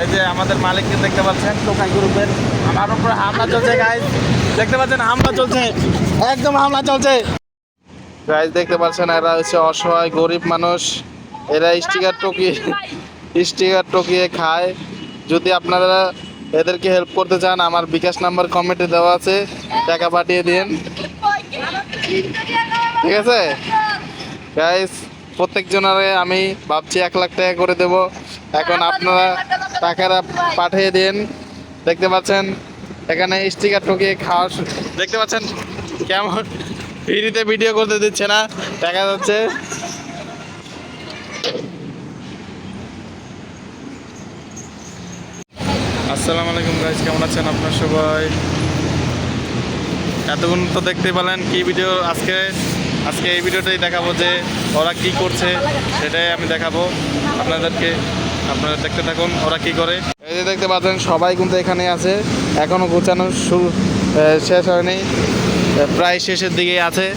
এই যে আমাদের মালিককে দেখতে পাচ্ছেন, টোকাই গ্রুপের। আমার উপরে হামলা চলছে গাইজ, দেখতে পাচ্ছেন হামলা চলছে, একদম হামলা চলছে গাইজ। দেখতে পাচ্ছেন এরা হচ্ছে অসহায় গরিব মানুষ, এরা স্টিকার টকিয়ে খায়। যদি আপনারা এদেরকে হেল্প করতে চান, আমার বিকাশ নাম্বার কমেন্টে দেওয়া আছে, টাকা পাঠিয়ে দিন, ঠিক আছে গাইজ। প্রত্যেকজনের আমি ভাবছি 1 লাখ টাকা করে দেব। এখন আপনারা টাকাটা পাঠিয়ে দিন। দেখতে পাচ্ছেন এখানে স্টিকার টকিয়ে খাওয়া, দেখতে পাচ্ছেন কেমন ফ্রিতে ভিডিও করতে দিচ্ছে না, টাকা যাচ্ছে। আসসালামু আলাইকুম গাইজ, কেমন আছেন আপনার সবাই? এতক্ষণ তো দেখতে পেলেন কি ভিডিও। আজকে এই ভিডিওটাই দেখাবো যে ওরা কি করছে, সেটাই আমি দেখাবো আপনাদেরকে। আপনারা দেখতে থাকুন ওরা কি করে। এই যে দেখতে পাচ্ছেন সবাই কিন্তু এখানে আছে, এখনও গোছানো শেষ হয়নি, প্রায় শেষের দিকেই আছে।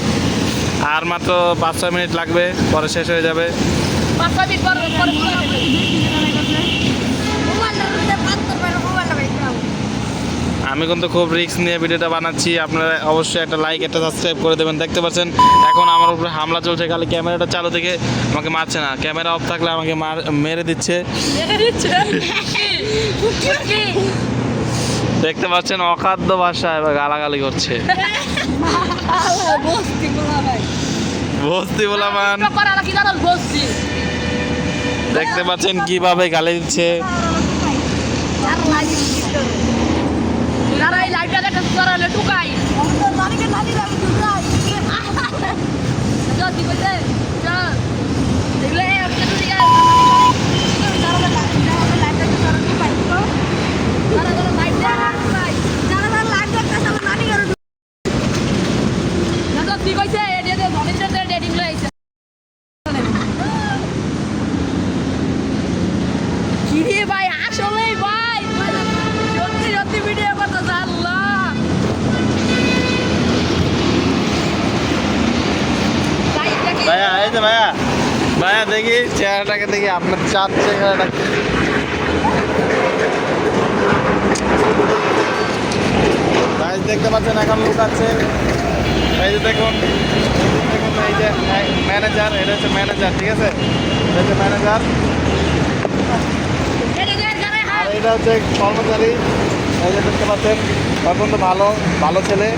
আর মাত্র 5-6 মিনিট লাগবে, পরে শেষ হয়ে যাবে। আমি কিন্তু খুব রিস্ক নিয়ে ভিডিওটা বানাচ্ছি, আপনারা অবশ্যই একটা লাইক একটা সাবস্ক্রাইব করে দেবেন। দেখতে পাচ্ছেন এখন আমার উপরে হামলা চলছে, খালি ক্যামেরাটা চালু থেকে আমাকে মারছে না, ক্যামেরা অফ থাকলে আমাকে মেরে দিচ্ছে। দেখতে পাচ্ছেন অখাদ্য ভাষায় গালাগালি করছে। বস্তি বলা মান, দেখতে পাচ্ছেন কিভাবে গালি দিচ্ছে। ভাই আসলেই ভাই সত্যি সত্যি ভিডিও করতে জানলা। ভাইয়া এই যে ভাইয়া দেখি চেহারাটাকে, দেখি আপনার চাঁদ চেহারাটাকে। গাইজ দেখতে পাচ্ছেন এখন লোক আছে, এই যে দেখুন এই যে ম্যানেজার, এটা হচ্ছে ম্যানেজার, ঠিক আছে, এটা হচ্ছে ম্যানেজার। আর এটা হচ্ছে কর্মচারী, এই যে দেখতে পাচ্ছেন অত্যন্ত ভালো ছেলে,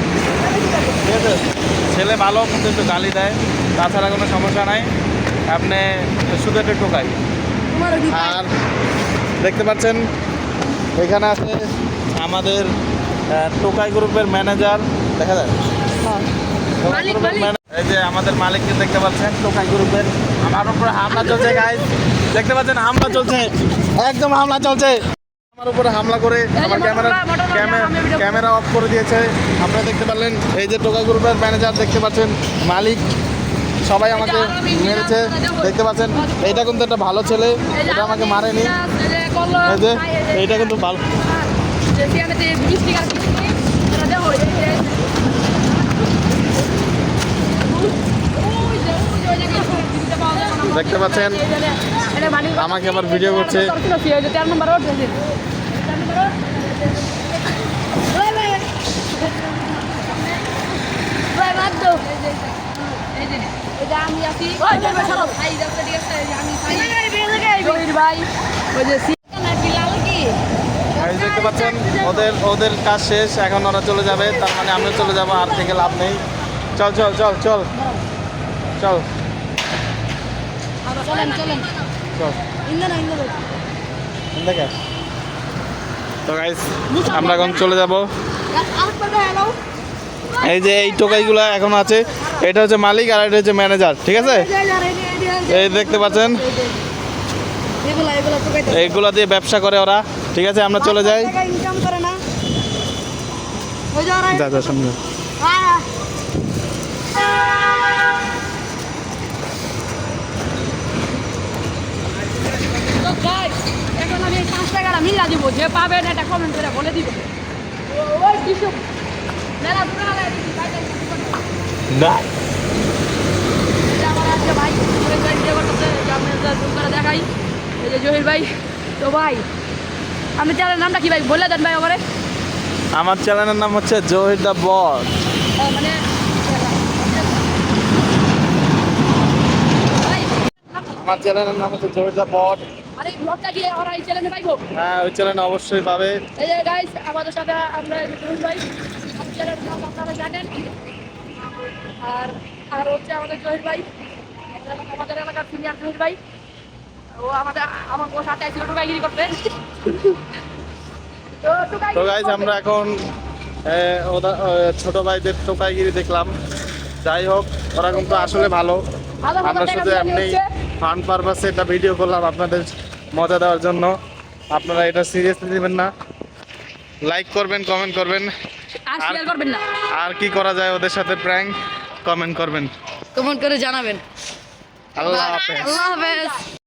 ঠিক আছে, ছেলে ভালো, কিন্তু একটু গালি দেয়, তাছাড়া কোনো সমস্যা নাই। আপনি শুধু একটু টোকাই। আর দেখতে পাচ্ছেন এখানে আছে আমাদের টোকাই গ্রুপের ম্যানেজার, দেখা যায় এই যে আমাদের মালিককে দেখতে পাচ্ছেন, টোকাই গ্রুপের। আমার উপরে হামলা চলছে গাইজ, দেখতে পাচ্ছেন হামলা চলছে, একদম হামলা চলছে। আমার উপরে হামলা করে আমার ক্যামেরা অফ করে দিয়েছে, আপনারা দেখতে পারলেন। এই যে টোকাই গ্রুপের ম্যানেজার দেখতে পাচ্ছেন, মালিক, সবাই আমাকে মেরেছে, দেখতে পাচ্ছেন। এইটা কিন্তু একটা ভালো ছেলে, এটা আমাকে মারেনি। এই যে এইটা কিন্তু ভালো, দেখতে পাচ্ছেন আমাকে আবার ভিডিও করছে। দেখতে পাচ্ছেন ওদের কাজ শেষ, এখন ওরা চলে যাবে, তার মানে আমিও চলে যাবো, আর থেকে লাভ নেই। চল চল চল চল চল তো গাইস আমরা এখন চলে যাব। এই যে এই টোকাইগুলো এখন আছে, এটা হচ্ছে মালিক আর এটা হচ্ছে ম্যানেজার, ঠিক আছে। এই দেখতে পাচ্ছেন এইগুলা দিয়ে ব্যবসা করে ওরা, ঠিক আছে। আমরা চলে যাই, যা যা সামনে। এখন আমি 5 টাকাটা মিলা দিব, যে পাবেন এটা কমেন্ট করে বলে দিব। না ভাই দেখাই এই যে জহির ভাই, তো ভাই আমি চ্যানেলের নামটা কি ভাই বলে দেন ভাই আমারে আমার চ্যানেলের নাম হচ্ছে জহির দ্য বট। মানে ভাই আমার চ্যানেলের নাম হচ্ছে জহির দ্য বট। আরে ব্লগটা কি ওরা এই চ্যানেলে পাইবো? হ্যাঁ, ওই চ্যানেল অবশ্যই পাবে। এই যে গাইস আমাদের সাথে আমরা জহির ভাই চ্যানেলের নাম আপনারা জানেন আর আর হচ্ছে আমাদের জহির ভাই আমাদের এলাকার সিনিয়র জহির ভাই ও আমার ওর সাথে ছিল টোকাইগিরি করতে তো তো গাইজ আমরা এখন ছোট ভাইদের টোকাইগিরি দেখলাম। যাই হোক, ওরা কিন্তু আসলে ভালো। আমরা শুধু এমনি ফান পারপাসে একটা ভিডিও করলাম আপনাদের মজা দেওয়ার জন্য। আপনারা এটা সিরিয়াসলি নেবেন না। লাইক করবেন, কমেন্ট করবেন, আর শেয়ার করবেন না, আর কি করা যায় ওদের সাথে প্র্যাঙ্ক কমেন্ট করবেন। কমেন্ট করে জানাবেন। আল্লাহ হাফেজ। আল্লাহ হাফেজ।